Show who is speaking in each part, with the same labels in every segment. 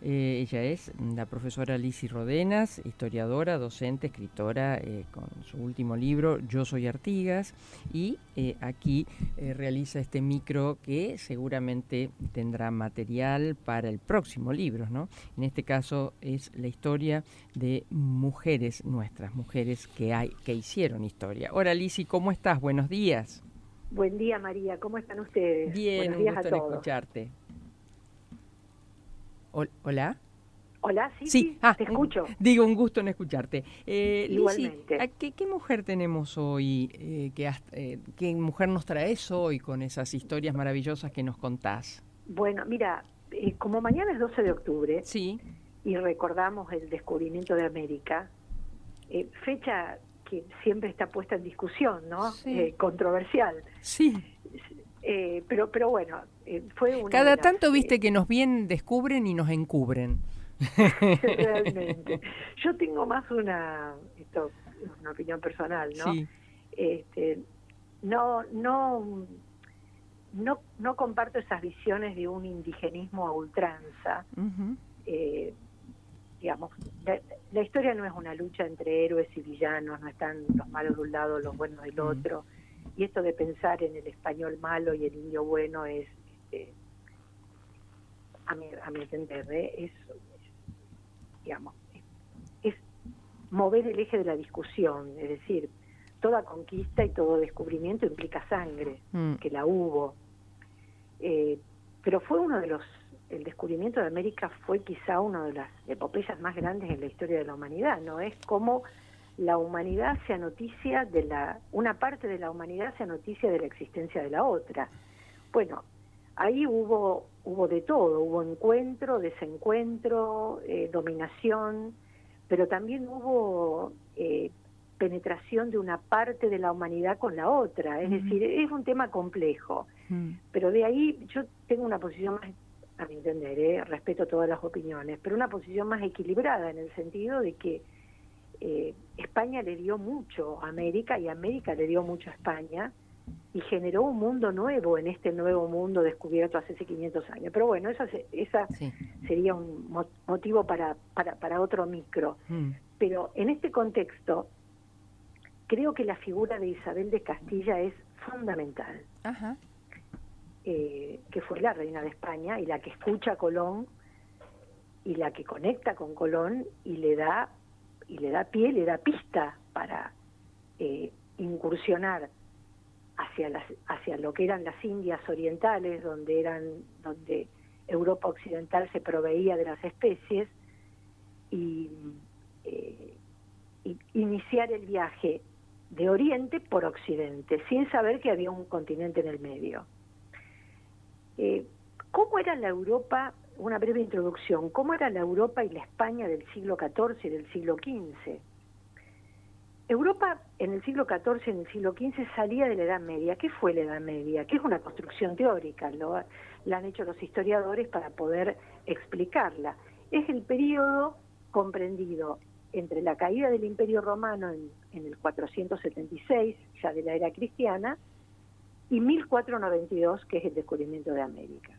Speaker 1: Ella es la profesora Lizzy Rodenas, historiadora, docente, escritora, con su último libro, Yo soy Artigas, y aquí realiza este micro que seguramente tendrá material para el próximo libro, ¿no? En este caso es la historia de mujeres nuestras, mujeres que hicieron historia. Hola Lizzy, ¿cómo estás? Buenos días.
Speaker 2: Buen día, María. ¿Cómo están ustedes?
Speaker 1: Bien,
Speaker 2: Buenos
Speaker 1: un
Speaker 2: días a
Speaker 1: gusto en
Speaker 2: todos.
Speaker 1: escucharte. ¿Hola?
Speaker 2: Hola, sí,
Speaker 1: Sí,
Speaker 2: sí, te escucho.
Speaker 1: digo, un gusto en escucharte. Lizzy,
Speaker 2: Igualmente.
Speaker 1: ¿qué mujer tenemos hoy? ¿Qué mujer nos traes hoy con esas historias maravillosas que nos contás?
Speaker 2: Bueno, mira, como mañana es 12 de octubre
Speaker 1: Sí,
Speaker 2: y recordamos el descubrimiento de América, fecha que siempre está puesta en discusión, ¿no?
Speaker 1: sí,
Speaker 2: Controversial.
Speaker 1: sí.
Speaker 2: Pero bueno, fue una de
Speaker 1: Cada
Speaker 2: las...
Speaker 1: tanto viste que nos bien descubren y nos encubren.
Speaker 2: realmente. Yo tengo más esto es una opinión personal, ¿no?
Speaker 1: Sí.
Speaker 2: Este, no, no comparto esas visiones de un indigenismo a ultranza.
Speaker 1: Ujú.
Speaker 2: eh, digamos, la historia no es una lucha entre héroes y villanos, no están los malos de un lado, los buenos del
Speaker 1: Mm.
Speaker 2: otro. Y esto de pensar en el español malo y el indio bueno es, a mi entender, digamos, es mover el eje de la discusión, es decir, toda conquista y todo descubrimiento implica sangre,
Speaker 1: Mm.
Speaker 2: que la hubo. Eh, pero fue el descubrimiento de América fue quizá una de las epopeyas más grandes en la historia de la humanidad, ¿no? Es como la humanidad sea noticia una parte de la humanidad sea noticia de la existencia de la otra. Bueno, ahí hubo de todo, hubo encuentro, desencuentro, dominación, pero también hubo penetración de una parte de la humanidad con la otra, es
Speaker 1: Mm.
Speaker 2: decir, es un tema complejo.
Speaker 1: Mm.
Speaker 2: Pero de ahí yo tengo una posición más, a mi entender, respeto todas las opiniones, pero una posición más equilibrada en el sentido de que España le dio mucho a América y América le dio mucho a España y generó un mundo nuevo en este nuevo mundo descubierto hace 500 años. Pero bueno, esa
Speaker 1: Sí.
Speaker 2: sería un motivo para otro micro.
Speaker 1: Mm.
Speaker 2: Pero en este contexto, creo que la figura de Isabel de Castilla es fundamental.
Speaker 1: Ajá.
Speaker 2: Que fue la reina de España y la que escucha a Colón y la que conecta con Colón y le da pie, le da pista para incursionar hacia lo que eran las Indias orientales, donde Europa occidental se proveía de las especies y, y iniciar el viaje de Oriente por Occidente, sin saber que había un continente en el medio. ¿Cómo era la Europa? Una breve introducción. ¿Cómo era la Europa y la España del siglo XIV y del siglo XV? Europa en el siglo XIV y en el siglo XV salía de la Edad Media. ¿Qué fue la Edad Media? Que es una construcción teórica, la han hecho los historiadores para poder explicarla. Es el periodo comprendido entre la caída del Imperio Romano en el 476, ya de la era cristiana, y 1492, que es el descubrimiento de América.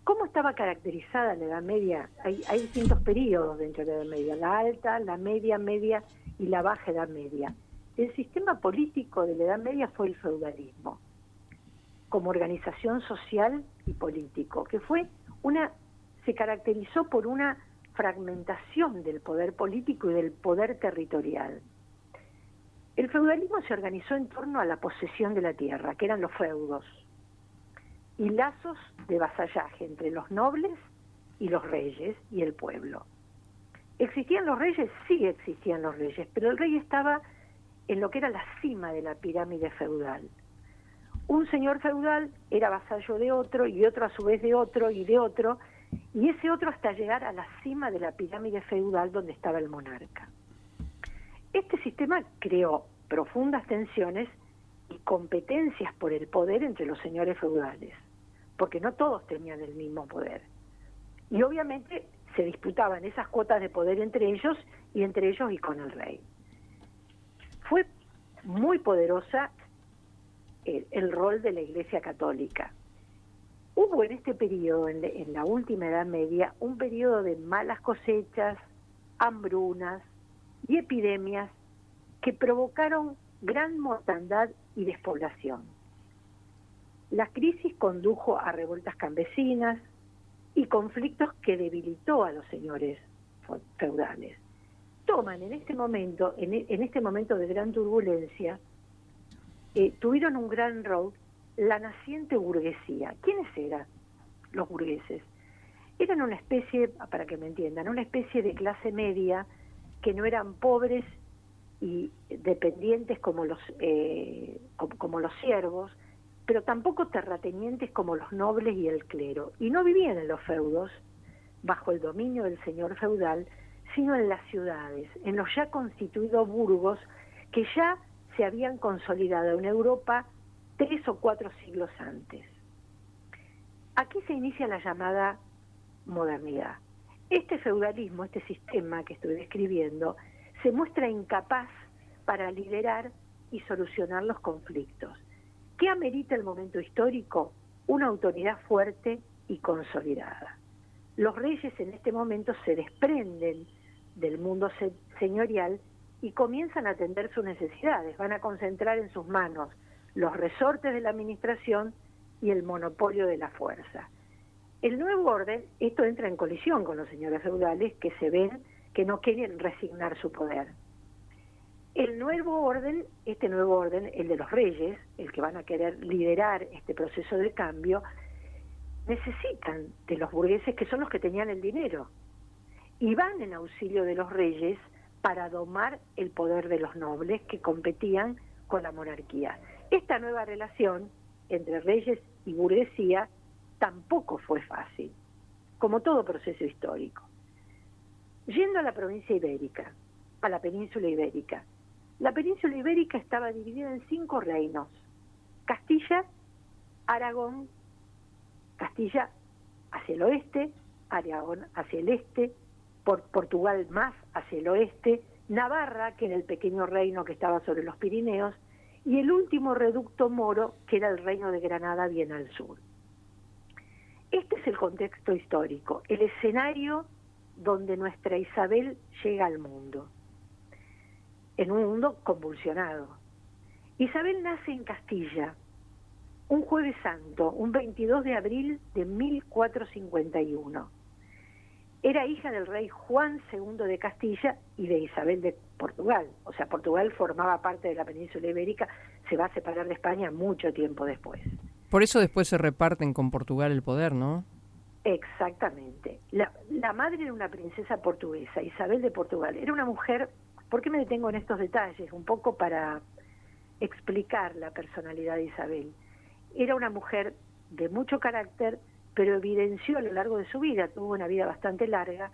Speaker 2: ¿Cómo estaba caracterizada la Edad Media? Hay distintos periodos dentro de la Edad Media, la alta, la media y la baja Edad Media. El sistema político de la Edad Media fue el feudalismo, como organización social y político, que se caracterizó por una fragmentación del poder político y del poder territorial. El feudalismo se organizó en torno a la posesión de la tierra, que eran los feudos, y lazos de vasallaje entre los nobles y los reyes y el pueblo. ¿Existían los reyes? Sí existían los reyes, pero el rey estaba en lo que era la cima de la pirámide feudal. Un señor feudal era vasallo de otro, y otro a su vez de otro, y de otro, y ese otro hasta llegar a la cima de la pirámide feudal donde estaba el monarca. Este sistema creó profundas tensiones y competencias por el poder entre los señores feudales, porque no todos tenían el mismo poder. Y obviamente se disputaban esas cuotas de poder entre ellos y con el rey. Fue muy poderosa el rol de la Iglesia Católica. Hubo en este periodo, en la última Edad Media, un periodo de malas cosechas, hambrunas y epidemias que provocaron gran mortandad y despoblación. La crisis condujo a revueltas campesinas y conflictos que debilitó a los señores feudales. Toman en este momento, en este momento de gran turbulencia, tuvieron un gran rol la naciente burguesía. ¿Quiénes eran los burgueses? Eran una especie, para que me entiendan, una especie de clase media que no eran pobres y dependientes como los siervos, pero tampoco terratenientes como los nobles y el clero. Y no vivían en los feudos, bajo el dominio del señor feudal, sino en las ciudades, en los ya constituidos burgos que ya se habían consolidado en Europa 3 o 4 siglos antes. Aquí se inicia la llamada modernidad. Este feudalismo, este sistema que estoy describiendo, se muestra incapaz para liderar y solucionar los conflictos. ¿Qué amerita el momento histórico? Una autoridad fuerte y consolidada. Los reyes en este momento se desprenden del mundo señorial y comienzan a atender sus necesidades. Van a concentrar en sus manos los resortes de la administración y el monopolio de la fuerza. El nuevo orden, esto entra en colisión con los señores feudales que se ven que no quieren resignar su poder. El nuevo orden, este nuevo orden, el de los reyes, el que van a querer liderar este proceso de cambio, necesitan de los burgueses que son los que tenían el dinero y van en auxilio de los reyes para domar el poder de los nobles que competían con la monarquía. Esta nueva relación entre reyes y burguesía tampoco fue fácil, como todo proceso histórico. Yendo a la provincia ibérica, a la península ibérica, la península ibérica estaba dividida en 5 reinos: Castilla, Aragón, Castilla hacia el oeste, Aragón hacia el este, Portugal más hacia el oeste, Navarra, que era el pequeño reino que estaba sobre los Pirineos, y el último reducto moro, que era el reino de Granada bien al sur. Este es el contexto histórico, el escenario donde nuestra Isabel llega al mundo, en un mundo convulsionado. Isabel nace en Castilla, un jueves santo, un 22 de abril de 1451. Era hija del rey Juan II de Castilla y de Isabel de Portugal. O sea, Portugal formaba parte de la península ibérica, se va a separar de España mucho tiempo después.
Speaker 1: Por eso después se reparten con Portugal el poder, ¿no?
Speaker 2: Exactamente. La madre era una princesa portuguesa, Isabel de Portugal. Era una mujer, ¿por qué me detengo en estos detalles? Un poco para explicar la personalidad de Isabel. Era una mujer de mucho carácter, pero evidenció a lo largo de su vida, tuvo una vida bastante larga,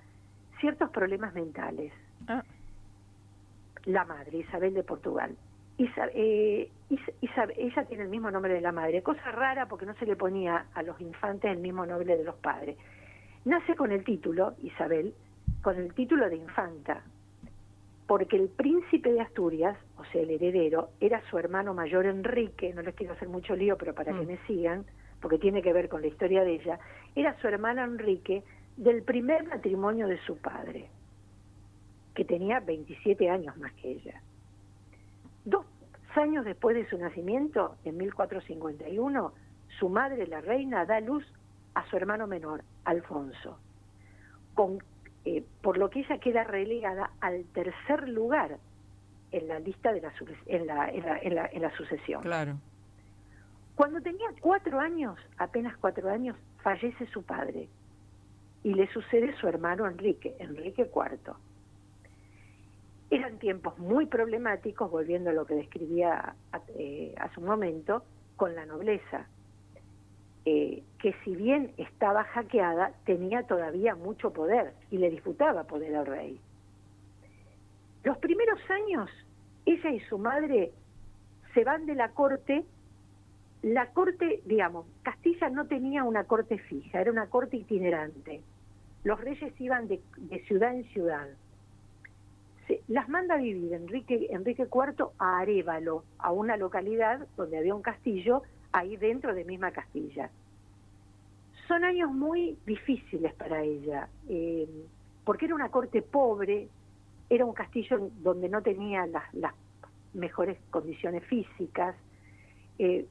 Speaker 2: ciertos problemas mentales. La madre, Isabel de Portugal. Ella tiene el mismo nombre de la madre, cosa rara porque no se le ponía a los infantes el mismo nombre de los padres. Nace con el título, Isabel, con el título de infanta, porque el príncipe de Asturias, o sea, el heredero, era su hermano mayor Enrique. No les quiero hacer mucho lío, pero para que me sigan, porque tiene que ver con la historia de ella, era su hermano Enrique del primer matrimonio de su padre, que tenía 27 años más que ella. 2 años después de su nacimiento, en 1451, su madre, la reina, da luz a su hermano menor, Alfonso, por lo que ella queda relegada al 3er lugar en la lista de en la sucesión.
Speaker 1: Claro.
Speaker 2: Cuando tenía 4 años, apenas 4 años, fallece su padre y le sucede su hermano Enrique IV. Eran tiempos muy problemáticos, volviendo a lo que describía hace un momento, con la nobleza, que si bien estaba hackeada, tenía todavía mucho poder y le disputaba poder al rey. Los primeros años, ella y su madre se van de la corte. La corte, digamos, Castilla no tenía una corte fija, era una corte itinerante. Los reyes iban de ciudad en ciudad. Las manda a vivir Enrique IV a Arévalo, a una localidad donde había un castillo, ahí dentro de misma Castilla. son años muy difíciles para ella, porque era una corte pobre, era un castillo donde no tenía las mejores condiciones físicas,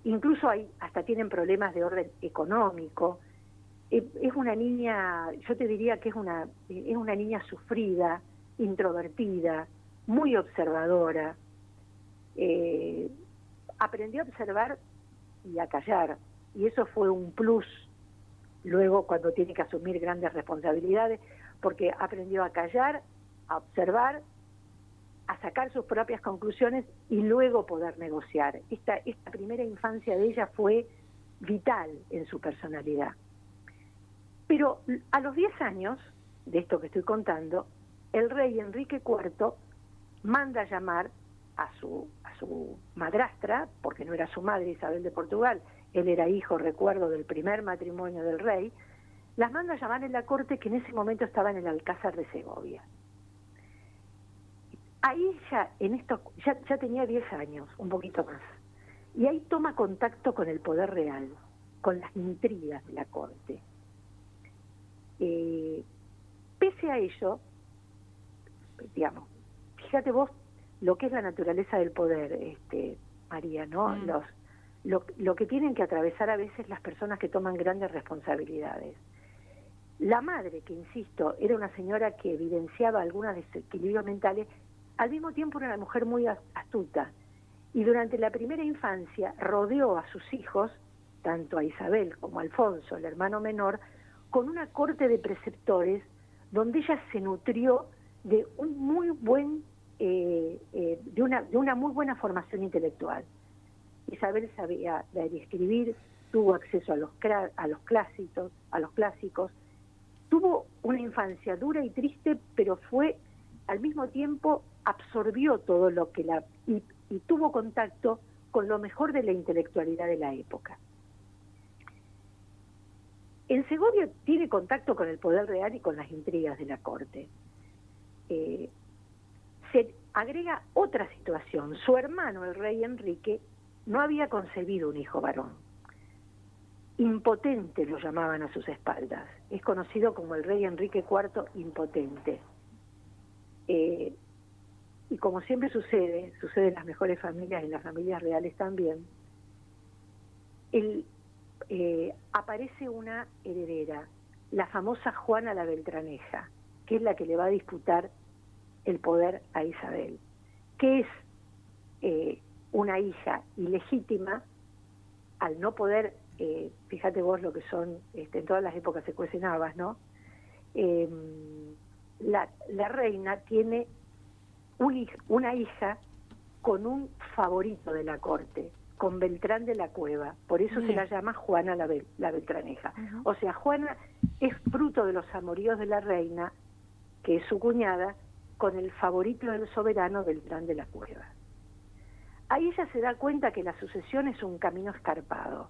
Speaker 2: incluso hasta tienen problemas de orden económico. Es una niña, yo te diría que es una niña sufrida, introvertida, muy observadora. Aprendió a observar y a callar, y eso fue un plus luego cuando tiene que asumir grandes responsabilidades, porque aprendió a callar, a observar, a sacar sus propias conclusiones y luego poder negociar. Esta primera infancia de ella fue vital en su personalidad. Pero a los 10 años de esto que estoy contando, el rey Enrique IV manda llamar a su madrastra, porque no era su madre Isabel de Portugal, él era hijo, recuerdo, del primer matrimonio del rey, las manda a llamar en la corte, que en ese momento estaba en el Alcázar de Segovia. Ahí ya tenía 10 años, un poquito más, y ahí toma contacto con el poder real, con las intrigas de la corte. Pese a ello, digamos, fíjate vos lo que es la naturaleza del poder, María, ¿no? Lo que tienen que atravesar a veces las personas que toman grandes responsabilidades. La madre, que insisto, era una señora que evidenciaba algunos desequilibrios mentales, al mismo tiempo era una mujer muy astuta, y durante la primera infancia rodeó a sus hijos, tanto a Isabel como a Alfonso, el hermano menor, con una corte de preceptores donde ella se nutrió de un muy buen de una muy buena formación intelectual. Isabel sabía leer y escribir, tuvo acceso a los clásicos, tuvo una infancia dura y triste, pero fue al mismo tiempo absorbió todo lo que y tuvo contacto con lo mejor de la intelectualidad de la época. En Segovia tiene contacto con el poder real y con las intrigas de la corte. Se agrega otra situación. Su hermano, el rey Enrique, no había concebido un hijo varón. Impotente lo llamaban a sus espaldas. Es conocido como el rey Enrique IV impotente. Y como siempre sucede en las mejores familias, en las familias reales también, aparece una heredera, la famosa Juana la Beltraneja, que es la que le va a disputar el poder a Isabel, que es una hija ilegítima, al no poder, fíjate vos lo que son, en todas las épocas se cuecen habas, ¿no? La reina tiene una hija con un favorito de la corte, con Beltrán de la Cueva, por eso se la llama Juana la Beltraneja. O sea, Juana es fruto de los amoríos de la reina, que es su cuñada, con el favorito del soberano Beltrán de la Cueva. Ahí ella se da cuenta que la sucesión es un camino escarpado,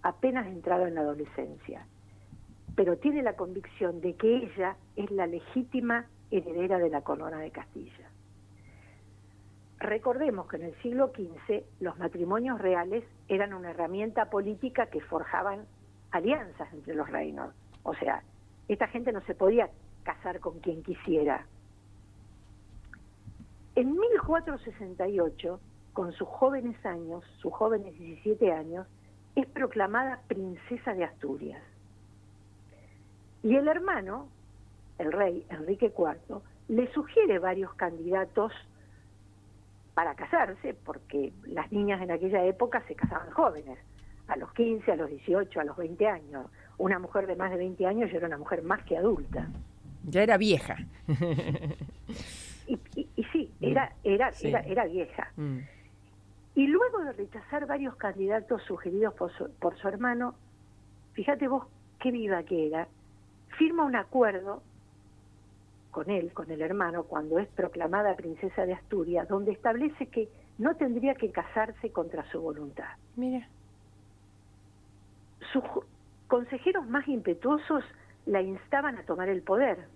Speaker 2: apenas entrado en la adolescencia, pero tiene la convicción de que ella es la legítima heredera de la corona de Castilla. Recordemos que en el siglo XV los matrimonios reales eran una herramienta política que forjaban alianzas entre los reinos. O sea, esta gente no se podía casar con quien quisiera. En 1468, con sus jóvenes 17 años, es proclamada princesa de Asturias. Y el hermano, el rey Enrique IV, le sugiere varios candidatos para casarse, porque las niñas en aquella época se casaban jóvenes, a los 15, a los 18, a los 20 años. Una mujer de más de 20 años ya era una mujer más que adulta.
Speaker 1: Ya era vieja.
Speaker 2: Y sí, era vieja. Y luego de rechazar varios candidatos sugeridos por su hermano, fíjate vos qué viva que era, firma un acuerdo con él, con el hermano, cuando es proclamada princesa de Asturias, donde establece que no tendría que casarse contra su voluntad.
Speaker 1: Mira.
Speaker 2: Sus consejeros más impetuosos la instaban a tomar el poder,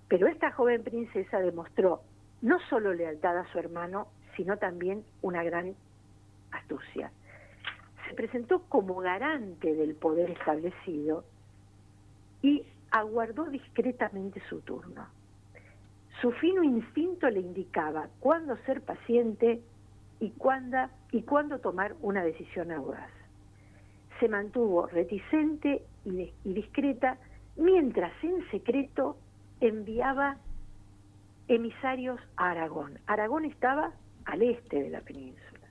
Speaker 2: pero esta joven princesa demostró no solo lealtad a su hermano, sino también una gran astucia. Se presentó como garante del poder establecido y aguardó discretamente su turno. Su fino instinto le indicaba cuándo ser paciente y cuándo tomar una decisión audaz. Se mantuvo reticente y discreta, mientras en secreto enviaba emisarios a Aragón. Aragón estaba al este de la península.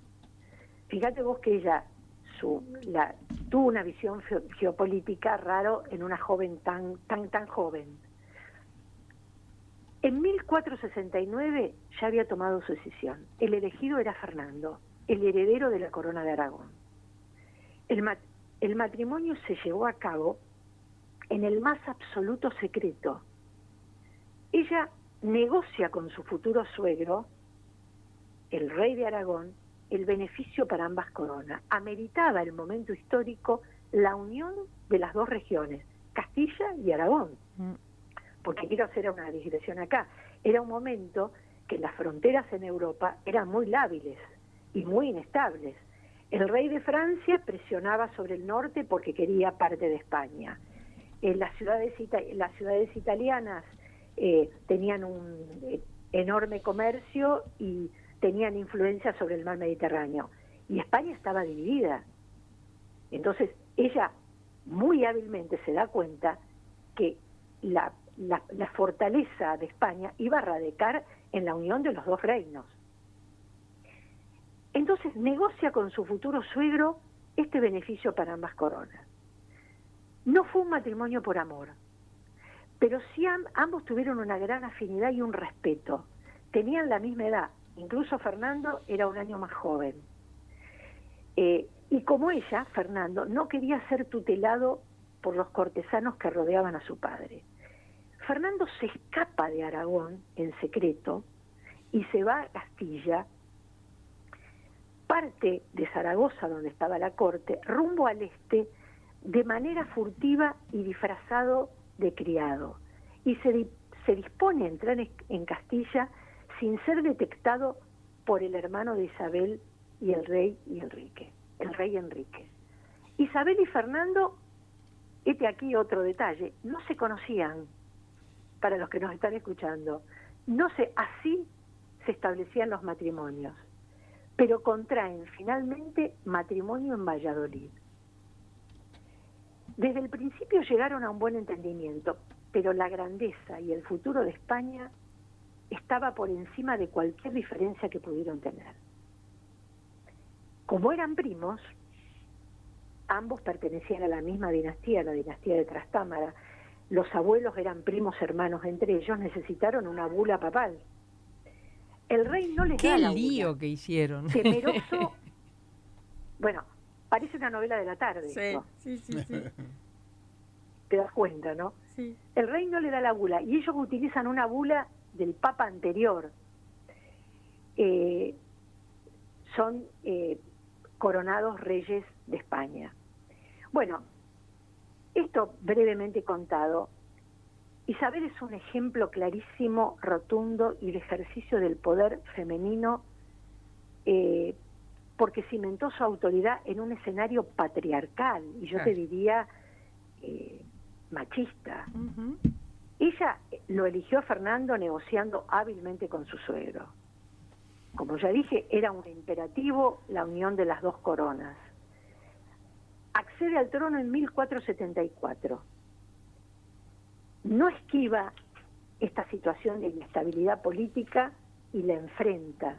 Speaker 2: Fíjate vos que ella tuvo una visión geopolítica raro en una joven tan joven. En 1469 ya había tomado su decisión. El elegido era Fernando, el heredero de la corona de Aragón. El matrimonio se llevó a cabo en el más absoluto secreto. Ella negocia con su futuro suegro, el rey de Aragón, el beneficio para ambas coronas. Ameritaba el momento histórico la unión de las dos regiones, Castilla y Aragón. Porque quiero hacer una digresión acá. Era un momento que las fronteras en Europa eran muy lábiles y muy inestables. El rey de Francia presionaba sobre el norte porque quería parte de España. Las ciudades italianas tenían un enorme comercio y tenían influencia sobre el mar Mediterráneo. Y España estaba dividida. Entonces, ella muy hábilmente se da cuenta que la fortaleza de España iba a radicar en la unión de los dos reinos. Entonces negocia con su futuro suegro este beneficio para ambas coronas. No fue un matrimonio por amor, pero sí ambos tuvieron una gran afinidad y un respeto. Tenían la misma edad, incluso Fernando era un año más joven. Y como ella, Fernando, no quería ser tutelado por los cortesanos que rodeaban a su padre. Fernando se escapa de Aragón en secreto y se va a Castilla, parte de Zaragoza, donde estaba la corte, rumbo al este, de manera furtiva y disfrazado de criado. Y se dispone a entrar en Castilla sin ser detectado por el hermano de Isabel y el rey Enrique. Isabel y Fernando, aquí otro detalle, no se conocían. Para los que nos están escuchando, así se establecían los matrimonios, pero contraen finalmente matrimonio en Valladolid. Desde el principio llegaron a un buen entendimiento, pero la grandeza y el futuro de España estaba por encima de cualquier diferencia que pudieron tener. Como eran primos, ambos pertenecían a la misma dinastía, la dinastía de Trastámara. Los abuelos eran primos hermanos entre ellos, necesitaron una bula papal. El rey no les da la bula.
Speaker 1: ¡Qué lío que hicieron!
Speaker 2: Temeroso, bueno, parece una novela de la tarde.
Speaker 1: Sí,
Speaker 2: ¿no?
Speaker 1: sí.
Speaker 2: Te das cuenta, ¿no?
Speaker 1: Sí.
Speaker 2: El rey no le da la bula y ellos utilizan una bula del papa anterior. Son coronados reyes de España. Bueno, esto brevemente contado, Isabel es un ejemplo clarísimo, rotundo y de ejercicio del poder femenino porque cimentó su autoridad en un escenario patriarcal y yo te diría machista.
Speaker 1: Uh-huh.
Speaker 2: Ella lo eligió a Fernando negociando hábilmente con su suegro. Como ya dije, era un imperativo la unión de las dos coronas. Accede al trono en 1474. No esquiva esta situación de inestabilidad política y la enfrenta.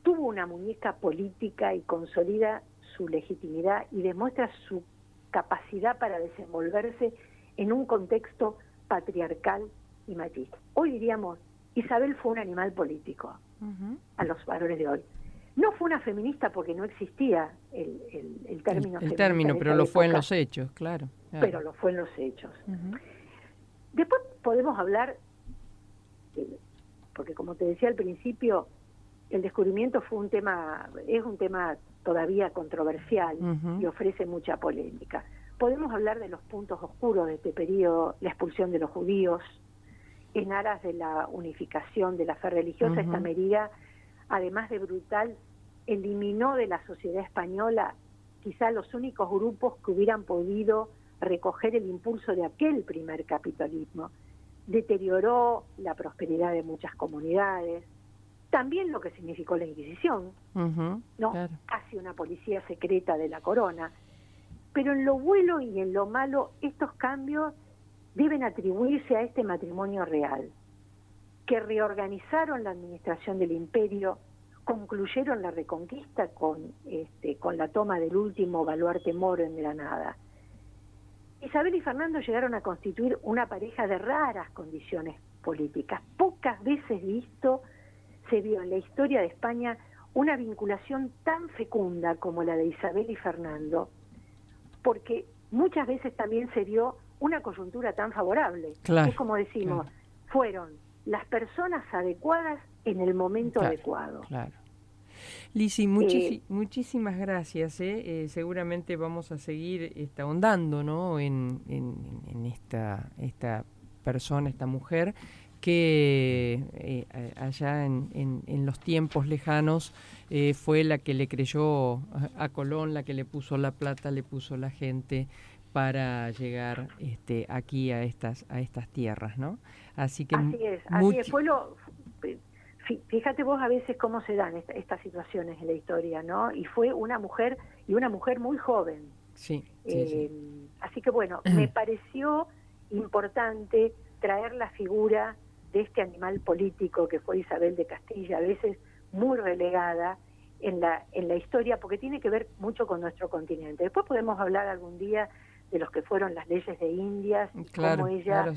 Speaker 2: Tuvo una muñeca política y consolida su legitimidad y demuestra su capacidad para desenvolverse en un contexto patriarcal y machista. Hoy diríamos, Isabel fue un animal político a los valores de hoy. No fue una feminista porque no existía el término feminista.
Speaker 1: El término, pero lo fue en los hechos, claro.
Speaker 2: Pero lo fue en los hechos. Después podemos hablar, porque como te decía al principio, el descubrimiento es un tema todavía controversial y ofrece mucha polémica. Podemos hablar de los puntos oscuros de este periodo, la expulsión de los judíos, en aras de la unificación de la fe religiosa. Esta medida, además de brutal, eliminó de la sociedad española quizá los únicos grupos que hubieran podido recoger el impulso de aquel primer capitalismo. Deterioró la prosperidad de muchas comunidades, también lo que significó la Inquisición, ¿no? Claro. Casi una policía secreta de la corona. Pero en lo bueno y en lo malo, estos cambios deben atribuirse a este matrimonio real, que reorganizaron la administración del imperio, concluyeron la reconquista con la toma del último baluarte moro en Granada. Isabel y Fernando llegaron a constituir una pareja de raras condiciones políticas. Pocas veces se vio en la historia de España una vinculación tan fecunda como la de Isabel y Fernando, porque muchas veces también se dio una coyuntura tan favorable. Claro, es como decimos, claro, fueron las personas adecuadas en el momento adecuado.
Speaker 1: Claro. Lisi, muchísimas gracias. Seguramente vamos a seguir ahondando, ¿no? en esta persona, esta mujer, que allá en los tiempos lejanos fue la que le creyó a Colón, la que le puso la plata, le puso la gente para llegar aquí a estas tierras, ¿no? Así
Speaker 2: es. Fíjate vos a veces cómo se dan estas situaciones en la historia, ¿no? Y fue una mujer muy joven.
Speaker 1: Sí.
Speaker 2: Así que bueno, me pareció importante traer la figura de este animal político que fue Isabel de Castilla, a veces muy relegada en la historia, porque tiene que ver mucho con nuestro continente. Después podemos hablar algún día de los que fueron las leyes de Indias, y cómo ella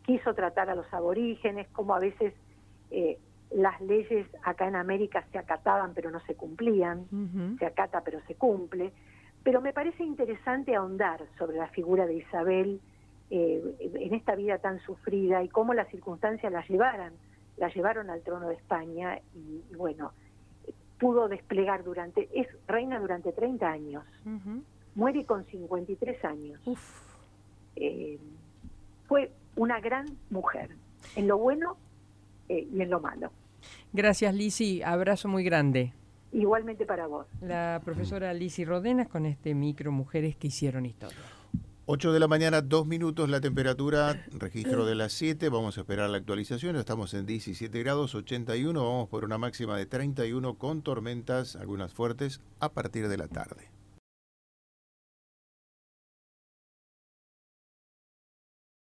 Speaker 2: quiso tratar a los aborígenes, cómo a veces las leyes acá en América se acataban pero no se cumplían, se acata pero se cumple. Pero me parece interesante ahondar sobre la figura de Isabel en esta vida tan sufrida y cómo las circunstancias la llevaron al trono de España y bueno, pudo desplegar es reina durante 30 años, muere con 53 años. Fue una gran mujer, en lo bueno y en lo malo.
Speaker 1: Gracias, Lisi, abrazo muy grande.
Speaker 2: Igualmente para vos.
Speaker 1: La profesora Lisi Rodenas con este micro Mujeres que hicieron historia.
Speaker 3: 8 de la mañana, 2 minutos, la temperatura, registro de las 7, vamos a esperar la actualización, estamos en 17 grados, 81, vamos por una máxima de 31 con tormentas, algunas fuertes, a partir de la tarde.